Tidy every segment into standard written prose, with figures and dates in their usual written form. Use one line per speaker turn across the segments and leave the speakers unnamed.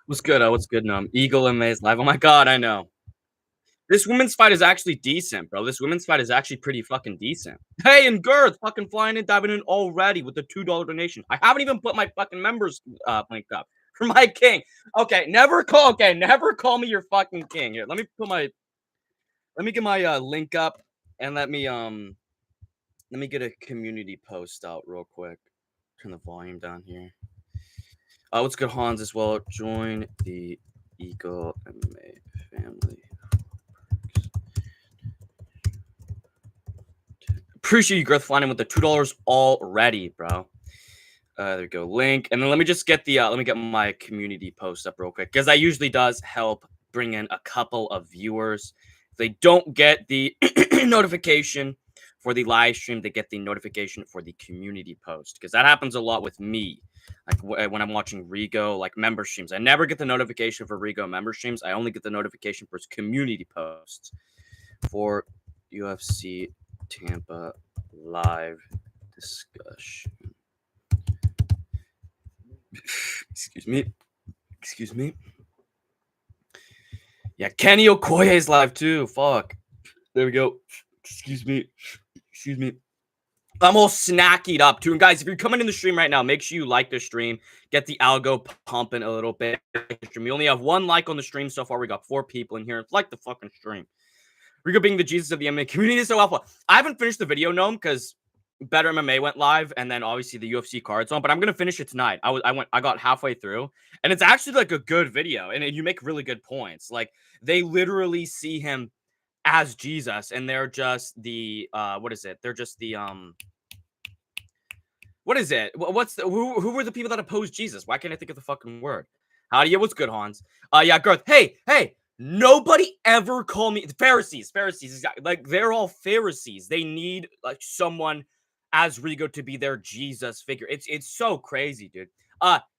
What's good? What's good? EagleMMA is live. Oh my god, I know. This women's fight is actually decent, bro. This women's fight is actually pretty fucking decent. Hey, and Girth fucking flying in, diving in already with the $2 donation. I haven't even put my fucking members link up for my king. Okay, never call me your fucking king. Here, let me get my link up and let me get a community post out real quick. Turn the volume down here. What's good, Hans, as well? Join the EagleMMA family. Appreciate you, Girth, flying with the $2 already, bro. There we go. Link. And then let me just get the let me get my community post up real quick, because that usually does help bring in a couple of viewers. If they don't get the notification for the live stream, they get the notification for the community post, because that happens a lot with me. Like when I'm watching Rigo, like member streams, I never get the notification for Rigo member streams. I only get the notification for his community posts for UFC Tampa live discussion. Excuse me. Yeah, Kenny Okoye is live too. Fuck. There we go. Excuse me. I'm all snackied up too. And guys, if you're coming in the stream right now, make sure you like the stream. Get the algo pumping a little bit. We only have 1 like on the stream so far. We got 4 people in here. Like the fucking stream. Rigo being the Jesus of the MMA community is so helpful. I haven't finished the video, Gnome, because Better MMA went live, and then obviously the UFC card's on. But I'm gonna finish it tonight. I got halfway through, and it's actually like a good video, and you make really good points. Like they literally see him as Jesus, and they're just the what is it? They're just the what is it? What's the who were the people that opposed Jesus? Why can't I think of the fucking word? How do you? What's good, Hans? Yeah, Garth. Hey. Nobody ever call me Pharisees. Like they're all Pharisees. They need like someone as Rigo to be their Jesus figure. It's so crazy, dude.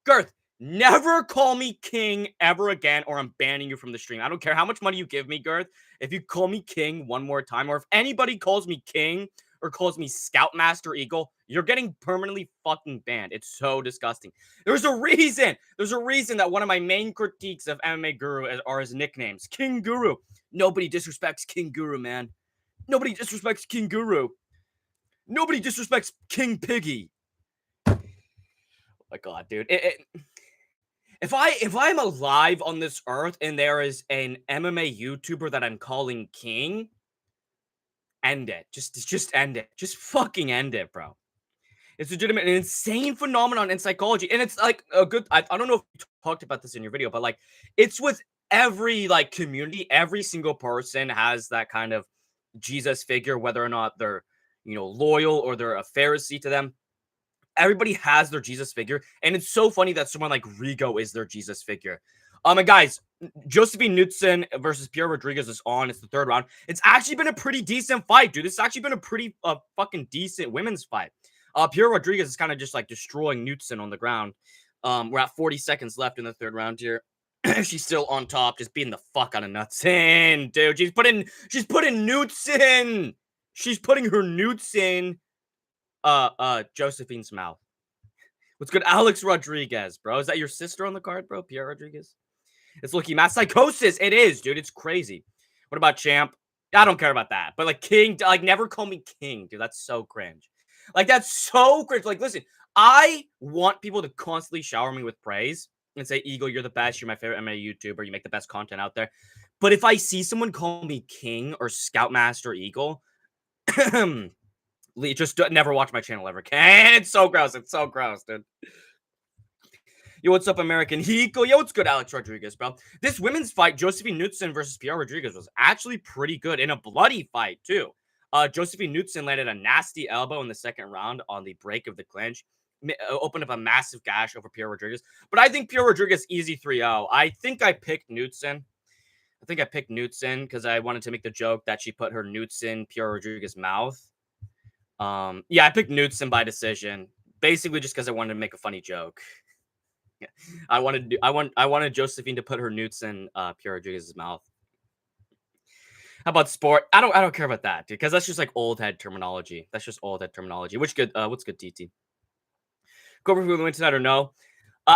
Girth, never call me king ever again, or I'm banning you from the stream. I don't care how much money you give me, Girth. If you call me king one more time, or if anybody calls me king or calls me Scoutmaster Eagle, you're getting permanently fucking banned. It's so disgusting. There's a reason that one of my main critiques of MMA Guru are his nicknames. King Guru. Nobody disrespects King Guru, man. Nobody disrespects King Guru. Nobody disrespects King Piggy. Oh my god, dude. If I'm alive on this earth and there is an MMA YouTuber that I'm calling king, end it. Just end it. Just fucking end it, bro. It's legitimate, an insane phenomenon in psychology. And it's like a good, I don't know if you talked about this in your video, but like it's with every like community, every single person has that kind of Jesus figure, whether or not they're, loyal or they're a Pharisee to them. Everybody has their Jesus figure. And it's so funny that someone like Rigo is their Jesus figure. And guys, Josephine Knudsen versus Pierre Rodriguez is on. It's the 3rd round. It's actually been a pretty decent fight, dude. It's actually been a pretty fucking decent women's fight. Pierre Rodriguez is kind of just like destroying Knudsen on the ground. We're at 40 seconds left in the 3rd round here. She's still on top, just beating the fuck out of Knudsen, dude. She's putting Knudsen. She's putting her Newts in Josephine's mouth. What's good, Alex Rodriguez, bro? Is that your sister on the card, bro? Pierre Rodriguez? It's looking mass psychosis. It is, dude. It's crazy. What about Champ? I don't care about that. But like King, like never call me King, dude. That's so cringe. Like that's so cringe. Like listen, I want people to constantly shower me with praise and say, Eagle, you're the best. You're my favorite MMA YouTuber. You make the best content out there. But if I see someone call me King or Scoutmaster Eagle, just never watch my channel ever again. It's so gross. It's so gross, dude. Yo, what's up, American Eagle? Yo, what's good, Alex Rodriguez, bro? This women's fight, Josephine Knudsen versus Pierre Rodriguez, was actually pretty good in a bloody fight, too. Josephine Knudsen landed a nasty elbow in the 2nd round on the break of the clinch. Opened up a massive gash over Pierre Rodriguez. But I think Pierre Rodriguez easy 3-0. I think I picked Knudsen. Because I wanted to make the joke that she put her Newts in Pierre Rodriguez's mouth. Yeah, I picked Knudsen by decision, basically just because I wanted to make a funny joke. I wanted Josephine to put her Newts in Pierre Rodriguez's mouth. How about sport? I don't care about that, dude, because that's just like old head terminology. What's good, TT? Cobra who win tonight or no?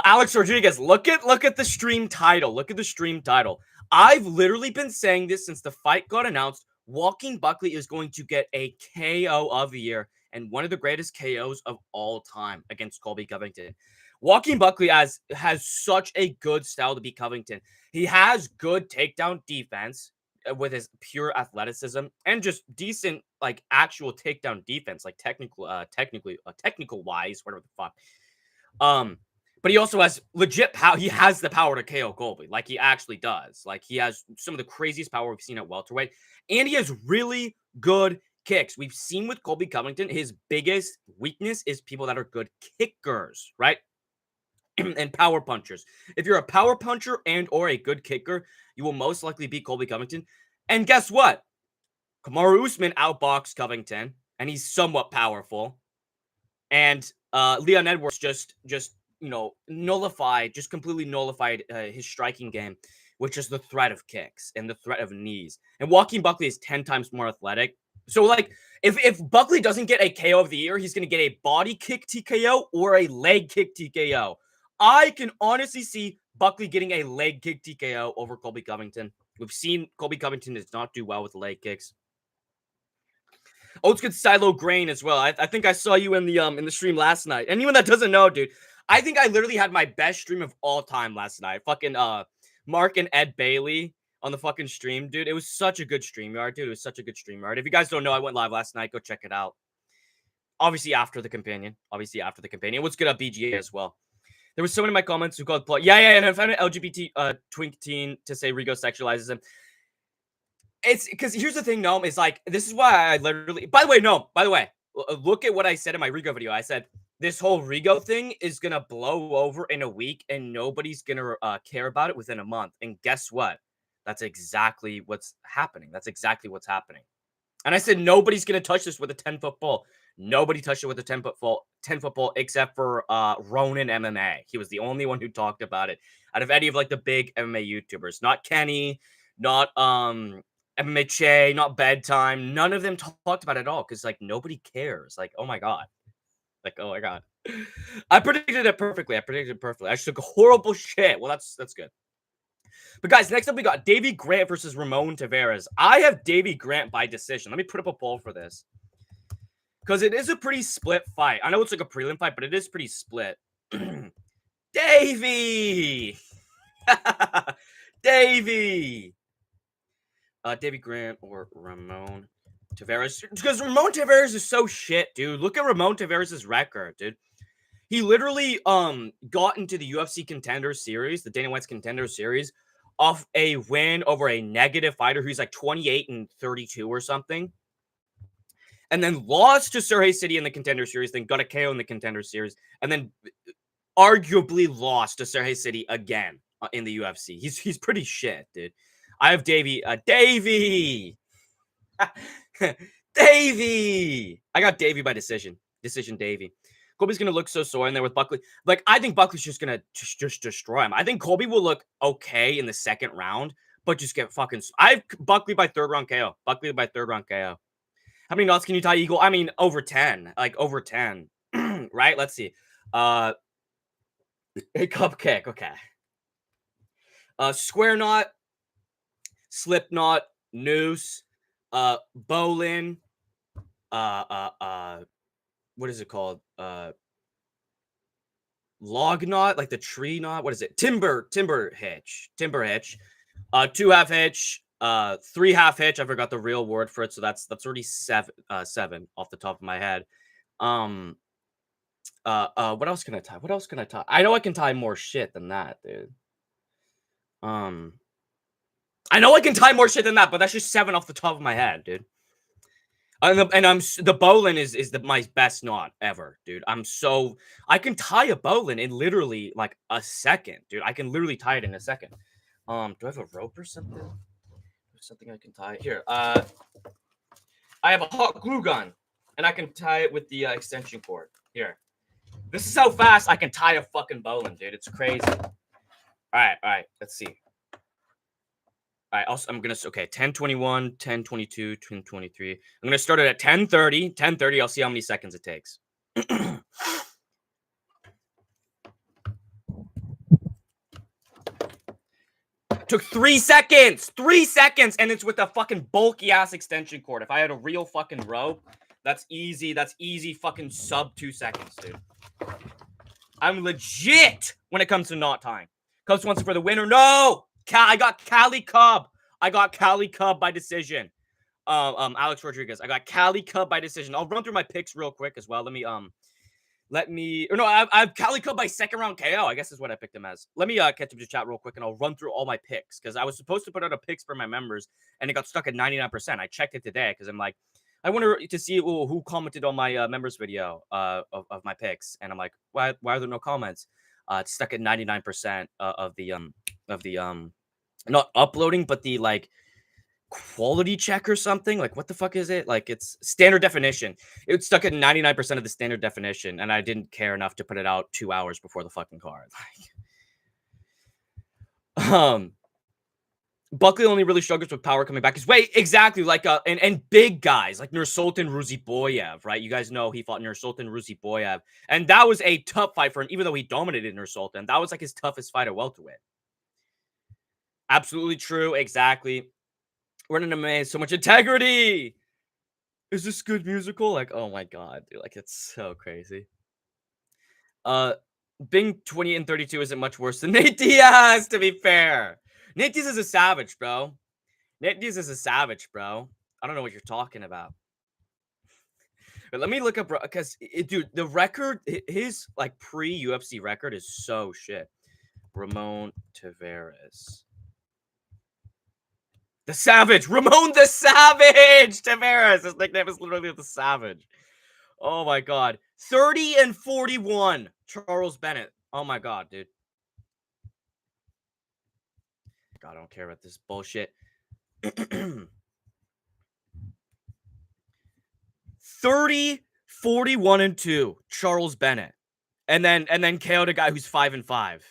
Alex Rodriguez, look at the stream title. Look at the stream title. I've literally been saying this since the fight got announced. Joaquin Buckley is going to get a KO of the year and one of the greatest KOs of all time against Colby Covington. Joaquin Buckley has such a good style to beat Covington. He has good takedown defense with his pure athleticism and just decent, like, actual takedown defense, like technical wise, whatever the fuck. But he also has legit power. He has the power to KO Colby. Like, he actually does. Like, he has some of the craziest power we've seen at welterweight. And he has really good kicks. We've seen with Colby Covington, his biggest weakness is people that are good kickers, right? And power punchers. If you're a power puncher and or a good kicker, you will most likely beat Colby Covington. And guess what? Kamaru Usman outboxed Covington, and he's somewhat powerful. And Leon Edwards just completely nullified his striking game, which is the threat of kicks and the threat of knees. And Joaquin Buckley is 10 times more athletic. So, like, if Buckley doesn't get a KO of the year, he's going to get a body kick TKO or a leg kick TKO. I can honestly see Buckley getting a leg kick TKO over Colby Covington. We've seen Colby Covington does not do well with leg kicks. Oh, it's good, Silo Grain as well. I think I saw you in the stream last night. Anyone that doesn't know, dude, I think I literally had my best stream of all time last night. Fucking Mark and Ed Bailey on the fucking stream, dude. It was such a good StreamYard, dude. It was such a good StreamYard. If you guys don't know, I went live last night. Go check it out. Obviously after the companion. What's good up BGA as well. There was someone in my comments who called yeah, and I found an LGBT twink teen to say Rigo sexualizes him. It's because here's the thing, Gnome, is like, this is why I literally, by the way, look at what I said in my Rigo video. I said, this whole Rigo thing is going to blow over in a week and nobody's going to care about it within a month. And guess what? That's exactly what's happening. And I said, nobody's going to touch this with a 10-foot pole. Nobody touched it with a 10-foot pole except for Ronin MMA. He was the only one who talked about it out of any of like the big MMA YouTubers. Not Kenny, not MMA Che, not Bedtime. None of them talked about it at all because, like, nobody cares. Like, oh my god. I predicted it perfectly. I took horrible shit. Well, that's good. But guys, next up we got Davey Grant versus Ramon Tavares. I have Davey Grant by decision. Let me put up a poll for this. Because it is a pretty split fight. I know it's like a prelim fight, but it is pretty split. Davey! Davey! Davey Grant or Ramon Tavares. Because Ramon Tavares is so shit, dude. Look at Ramon Tavares' record, dude. He literally got into the UFC Contender Series, the Dana White's Contender Series, off a win over a negative fighter who's like 28-32 or something. And then lost to Sergey City in the Contender Series, then got a KO in the Contender Series, and then arguably lost to Sergey City again in the UFC. He's pretty shit, dude. I have Davey. Davey! I got Davey by decision. Decision Davey. Colby's going to look so sore in there with Buckley. Like, I think Buckley's just going to just destroy him. I think Colby will look okay in the second round, but just get fucking... I have Buckley by third round KO. How many knots can you tie Eagle? I mean, over 10. Like, over 10. Right? Let's see. A cup kick. Okay. Square knot. Slip knot. Noose. Bowline. What is it called? Log knot, like the tree knot. What is it? Timber hitch. 2 half hitch. 3 half hitch. I forgot the real word for it, so that's already seven off the top of my head. What else can I tie? I know I can tie more shit than that, dude. I know I can tie more shit than that, but that's just 7 off the top of my head, dude. The bowline is my best knot ever, dude. I can tie a bowline in literally like a second, dude. I can literally tie it in a second. Do I have a rope or something? Something I can tie here. I have a hot glue gun, and I can tie it with the extension cord. Here. This is how fast I can tie a fucking bowline, dude. It's crazy. All right. Let's see. All right, I'm going to, okay, 10:21, 10:22, 10:23. I'm going to start it at 10:30. 10:30, I'll see how many seconds it takes. Took 3 seconds. 3 seconds, and it's with a fucking bulky ass extension cord. If I had a real fucking rope, that's easy. That's easy fucking sub 2 seconds, dude. I'm legit when it comes to knot tying. Cubs wants for the winner. No! I got Cali Cub. I got Cali Cub by decision. Alex Rodriguez. I got Cali Cub by decision. I'll run through my picks real quick as well. I've Cali Cub by second round KO, I guess is what I picked him as. Let me catch up to chat real quick and I'll run through all my picks because I was supposed to put out a picks for my members and it got stuck at 99%. I checked it today because I'm like, I wonder to see who commented on my members video of my picks, and I'm like, why are there no comments? It's stuck at 99% of the not uploading, but the like quality check or something. Like, what the fuck is it? Like, it's standard definition. It's stuck at 99% of the standard definition, and I didn't care enough to put it out 2 hours before the fucking card. Like, Buckley only really struggles with power coming back. Exactly, like and big guys like Nursultan Ruziboyev, right? You guys know he fought Nursultan Ruziboyev, and that was a tough fight for him. Even though he dominated Nursultan, that was like his toughest fight at welterweight. Absolutely true. Exactly. We're in an MMA, so much integrity. Is this good musical? Like, oh my god, dude, like it's so crazy. Bing 20 and 32 isn't much worse than Nate Diaz, to be fair. Nate Diaz is a savage, bro. Nate Diaz is a savage, bro. I don't know what you're talking about. But let me look up, because, dude, the record, his, like, pre-UFC record is so shit. Ramon Tavares. The Savage! Ramon the Savage Tavares! His nickname is literally the Savage. Oh, my God. 30 and 41. Charles Bennett. Oh, my God, dude. God, I don't care about this bullshit. 30, 41 and 2. Charles Bennett. And then KO'd a guy who's 5 and 5.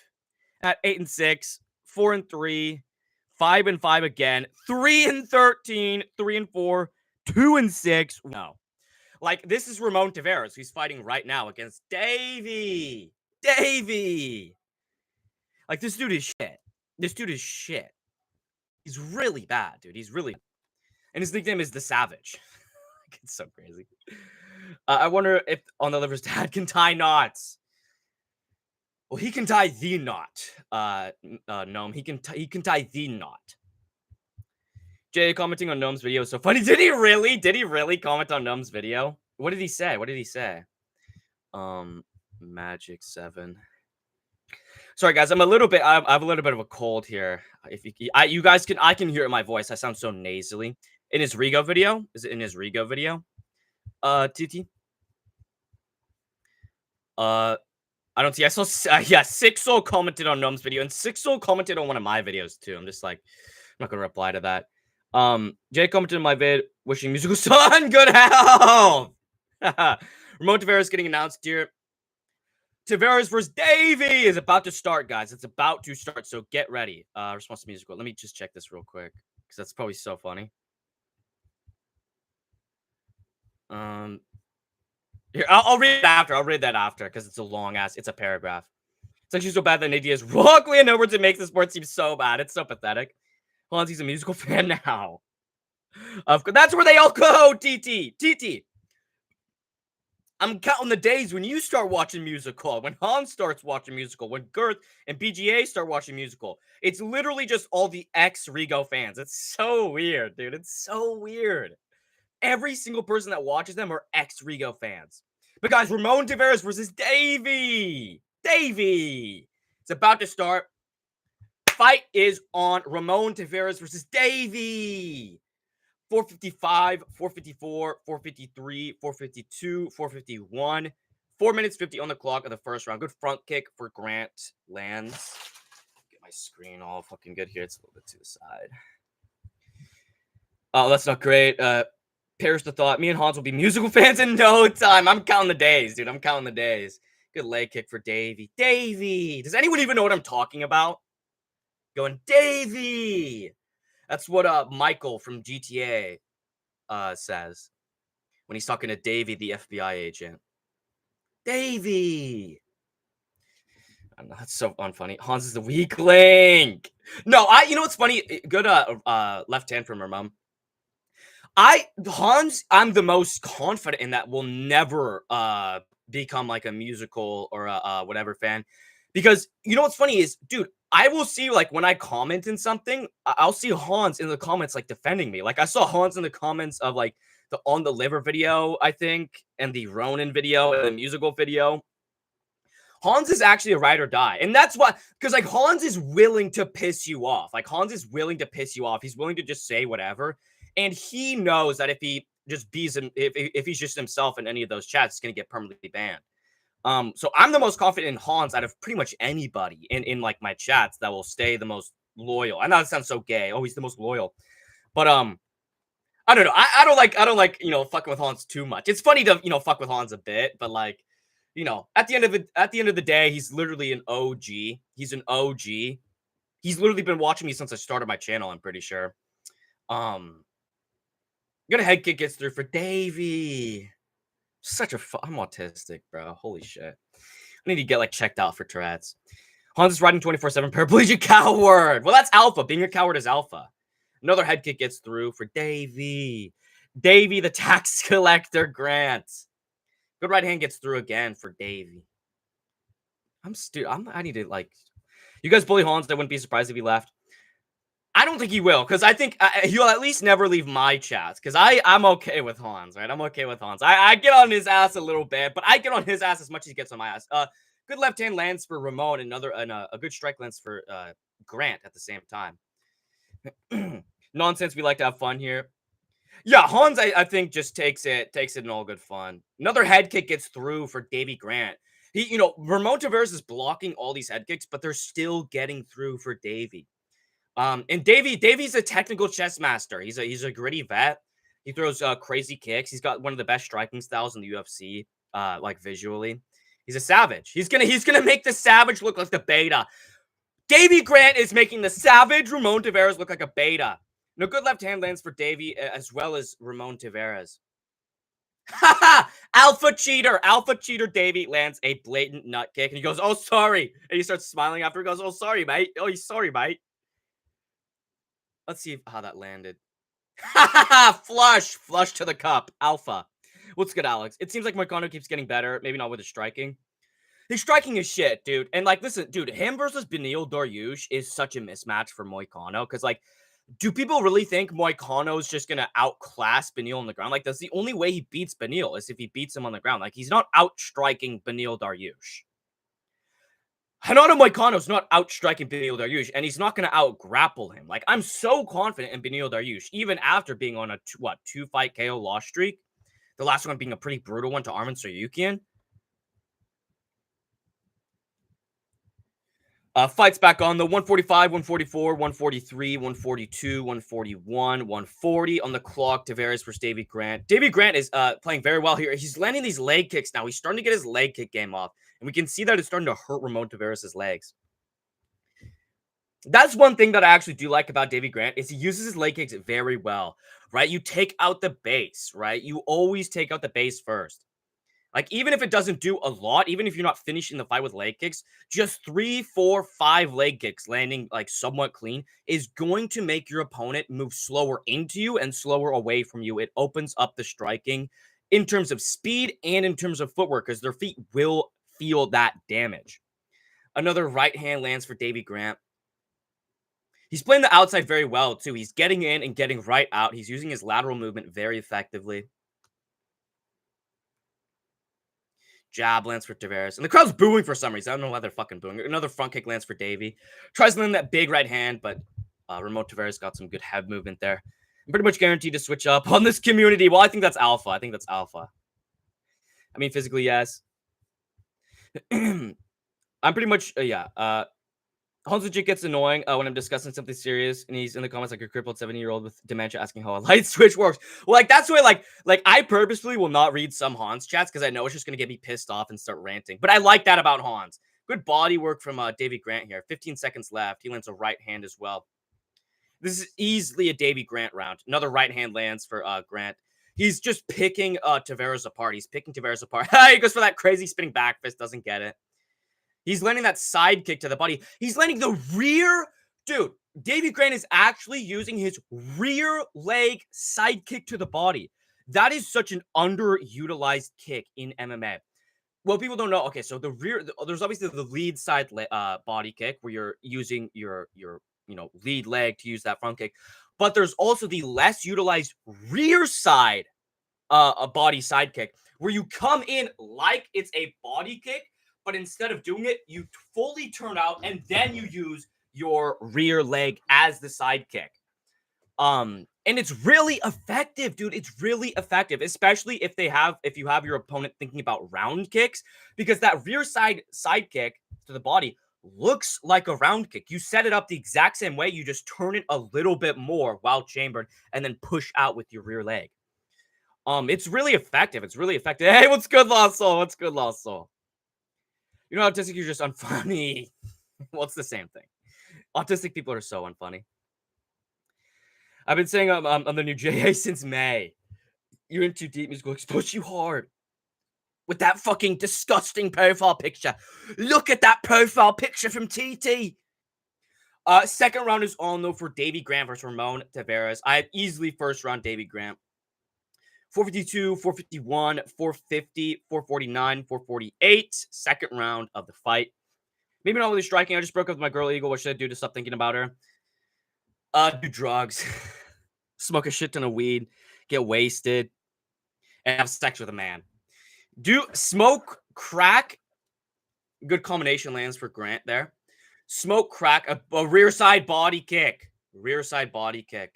At 8 and 6, 4 and 3, 5 and 5 again, 3 and 13, 3 and 4, 2 and 6. No. Like, this is Ramon Tavares, who's fighting right now against Davey. Like, this dude is shit. This dude is shit. He's really bad, dude. He's really... And his nickname is The Savage. It's so crazy. I wonder if On the Liver's dad can tie knots. Well, he can tie the knot. Gnome. He can tie the knot. Jay commenting on Gnome's video is so funny. Did he really? Did he really comment on Gnome's video? What did he say? What did he say? Magic 7. Sorry, guys. I have a little bit of a cold here. If you guys can, I can hear it in my voice. I sound so nasally. In his Rigo video? Is it in his Rigo video? TT? I don't see. I saw, yeah, Six Soul commented on Gnome's video, and Six Soul commented on one of my videos too. I'm just like, I'm not gonna reply to that. Jay commented on my vid, wishing musical son good health. Ramon Tavares getting announced here. Tavares versus Davey is about to start, guys. It's about to start, so get ready. Response to musical. Let me just check this real quick, because that's probably so funny. Here, I'll read it after. I'll read that after because it's a long ass. It's a paragraph. It's actually so bad that Nate Diaz Buckley and Edwards makes the sport seem so bad. It's so pathetic. Hold on, he's a musical fan now. Of course, that's where they all go. TT. I'm counting the days when you start watching musical, when Hans starts watching musical, when Girth and PGA start watching musical. It's literally just all the ex-Rigo fans. It's so weird, dude. It's so weird. Every single person that watches them are ex-Rigo fans. But guys, Ramon Tavares versus Davey. It's about to start. Fight is on. Ramon Tavares versus Davey. 455, 454, 453, 452, 451. 4 minutes 50 on the clock of the first round. Good front kick for Grant lands. Get my screen all fucking good here. It's a little bit to the side. Oh, that's not great. Perish the thought. Me and Hans will be musical fans in no time. I'm counting the days, dude. I'm counting the days. Good leg kick for Davey. Does anyone even know what I'm talking about? Going, Davey. That's what Michael from GTA says when he's talking to Davey, the FBI agent. Davey. I know, that's so unfunny. Hans is the weak link. No, you know what's funny? Good left hand from her mom. Hans, I'm the most confident in that will never become like a musical or a whatever fan. Because you know what's funny is, dude, I will see like when I comment in something, I'll see Hans in the comments like defending me. Like I saw Hans in the comments of like the On the Liver video, I think, and the Ronin video and the musical video. Hans is actually a ride or die. And that's why, because like Hans is willing to piss you off. Like Hans is willing to piss you off. He's willing to just say whatever. And he knows that if he just bees him, if he's just himself in any of those chats, he's gonna get permanently banned. So I'm the most confident in Hans out of pretty much anybody in like my chats that will stay the most loyal. I know it sounds so gay. Oh, he's the most loyal. But I don't know. I don't like, fucking with Hans too much. It's funny to, fuck with Hans a bit, but like, at the end of the day, he's literally an OG. He's an OG. He's literally been watching me since I started my channel, I'm pretty sure. Gonna head kick gets through for Davey. Such a I'm autistic, bro. Holy shit. I need to get like checked out for Tourette's. Hans is riding 24/7 paraplegic coward. Well, that's alpha. Being a coward is alpha. Another head kick gets through for Davey. Davey, the tax collector Grant. Good right hand gets through again for Davey. I need to like. You guys bully Hans. I wouldn't be surprised if he left. I don't think he will, because I think he'll at least never leave my chats, because I'm okay with Hans, right? I'm okay with Hans. I get on his ass a little bit, but I get on his ass as much as he gets on my ass. Good left hand lands for Ramon, and a good strike lands for Grant at the same time. Nonsense, we like to have fun here. Yeah, Hans, I think just takes it in all good fun. Another head kick gets through for Davey Grant. Ramon Tavares is blocking all these head kicks, but they're still getting through for Davey. And Davey's a technical chess master. He's a gritty vet. He throws crazy kicks. He's got one of the best striking styles in the UFC, like visually. He's a savage. He's gonna make the savage look like the beta. Davey Grant is making the savage Ramon Tavares look like a beta. No good left hand lands for Davey as well as Ramon Tavares. Alpha cheater Davey lands a blatant nut kick and he goes, "Oh, sorry." And he starts smiling after he goes, "Oh, sorry, mate. Oh, he's sorry, mate." Let's see how that landed. Flush to the cup. Alpha. What's good, Alex? It seems like Moicano keeps getting better. Maybe not with his striking. His striking is shit, dude. And like, listen, dude, him versus Beneil Dariush is such a mismatch for Moicano. Because like, do people really think Moicano's just gonna outclass Beneil on the ground? Like, that's the only way he beats Beneil is if he beats him on the ground. Like, he's not outstriking Beneil Dariush. Renato Moicano's not outstriking Beneil Dariush, and he's not going to out-grapple him. Like, I'm so confident in Beneil Dariush, even after being on a, two-fight KO loss streak. The last one being a pretty brutal one to Arman Tsarukyan. Fights back on the 145, 144, 143, 142, 141, 140 on the clock. Tavares versus Davey Grant. Davey Grant is playing very well here. He's landing these leg kicks now. He's starting to get his leg kick game off. And we can see that it's starting to hurt Ramon Tavares' legs. That's one thing that I actually do like about Davey Grant is he uses his leg kicks very well, right? You take out the base, right? You always take out the base first. Like, even if it doesn't do a lot, even if you're not finishing the fight with leg kicks, just 3, 4, 5 leg kicks landing, like, somewhat clean is going to make your opponent move slower into you and slower away from you. It opens up the striking in terms of speed and in terms of footwork because their feet will feel that damage. Another right hand lands for Davey Grant. He's playing the outside very well, too. He's getting in and getting right out. He's using his lateral movement very effectively. Jab lands for Tavares. And the crowd's booing for some reason. I don't know why they're fucking booing. Another front kick lands for Davey. Tries to land that big right hand, but Ramon Tavares got some good head movement there. I'm pretty much guaranteed to switch up on this community. Well, I think that's alpha. I mean, physically, yes. I'm pretty much, Hans legit gets annoying when I'm discussing something serious, and he's in the comments like a crippled 70-year-old with dementia asking how a light switch works. Well, like that's why, like I purposely will not read some Hans chats because I know it's just gonna get me pissed off and start ranting. But I like that about Hans. Good body work from Davey Grant here. 15 seconds left. He lands a right hand as well. This is easily a Davey Grant round. Another right hand lands for Grant. He's just picking Tavares apart. He goes for that crazy spinning back fist. Doesn't get it. He's landing that side kick to the body. He's landing the rear. Dude, Davy Grant is actually using his rear leg side kick to the body. That is such an underutilized kick in MMA. Well, people don't know. Okay, so there's obviously the lead side body kick where you're using your lead leg to use that front kick, but there's also the less utilized rear side a body side kick where you come in like it's a body kick, but instead of doing it, you fully turn out and then you use your rear leg as the side kick. And it's really effective, dude. It's really effective, especially if you have your opponent thinking about round kicks, because that rear side kick to the body looks like a round kick. You set it up the exact same way. You just turn it a little bit more while chambered and then push out with your rear leg. It's really effective. It's really effective. Hey, what's good, Lost Soul? What's good, Lost Soul? You know, autistic, you're just unfunny. Well, it's the same thing. Autistic people are so unfunny. I've been saying I'm the new JA since May. You're in too deep. Music will expose you hard. With that fucking disgusting profile picture. Look at that profile picture from TT. Second round is on, though, for Davy Grant versus Ramon Tavares. I have easily first round Davy Grant. 452, 451, 450, 449, 448. Second round of the fight. Maybe not really striking. I just broke up with my girl Eagle. What should I do to stop thinking about her? Do drugs. Smoke a shit ton of weed. Get wasted. And have sex with a man. Do smoke crack. Good combination lands for Grant there. Smoke crack. A rear side body kick. Rear side body kick.